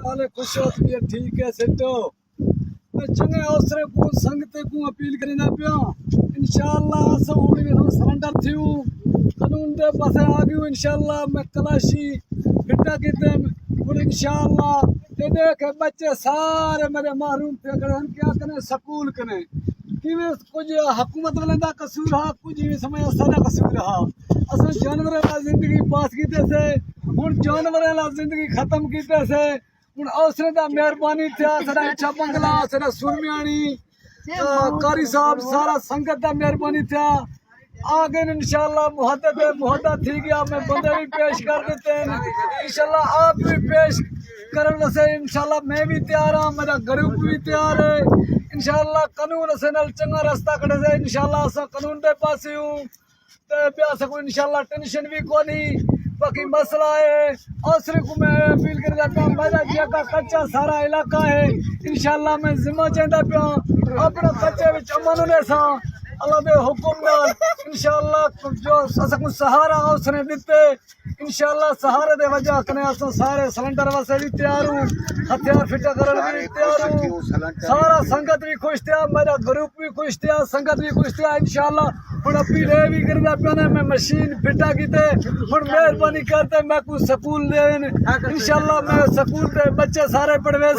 हाले खुश हो तुम ठीक है सेठो। मैं चंगे अवसर को संगत को अपील करना पिया इंशाअल्लाह अस होनी में सरेंडर थियू कानून दे पासे आ गयो इंशाअल्लाह। मैं तलाशी फिटा कीते और इंशाअल्लाह ते देख बच्चे सारे मेरे महरूम पे गए क्या कने स्कूल कने किवे कुछ हुकूमत वाले दा कसूर हा कुछ भी समय सारा कसूर हा। अस जानवर ला जिंदगी पास कीते से हुन जानवर ला जिंदगी खत्म कीते से हुन अवसर दा मेहरबानी थिया सारा इच्छा बंगला सारा सुरमियाणी कारी साहब सारा संगत दा मेहरबानी थिया आगे इंशाअल्लाह मुहद्दत थी गया। मैं बंदे भी पेश कर देते हैं इंशाअल्लाह आप भी पेश करन वसे इंशाअल्लाह मैं भी तैयार हां मेरा ग्रुप भी तैयार है इंशाअल्लाह। कानून से नल चंगा रास्ता कढे से इंशाअल्लाह अस कानून दे पासे हूं ते ब्याह से कोई इंशाअल्लाह टेंशन भी कोनी। बाकी मसला है असर को मैं अपील कर जाता हूं मेरा जगह कच्चा सारा इलाका है इंशाअल्लाह। मैं जिम्मा चाहता पिया अपना कच्चे विच अमन ने सा अल्लाह दे हुक्म नाल इंशाअल्लाह जो असको सहारा अवसर दिते इंशाअल्लाह सहारे दे वजह कने अस सारे सिलेंडर वास्ते भी तैयार हूं हथियार फिटा करन भी तैयार हूं सारा संगत भी खुश थिया मेरा ग्रुप भी खुश थिया संगत भी खुश थिया इंशाअल्लाह। हुन अपील भी करदा पिया ने मैं मशीन फिटा कीते हुन मेहरबानी करते मैं को स्कूल देन इंशाअल्लाह। मैं स्कूल दे बच्चे सारे पढ़वे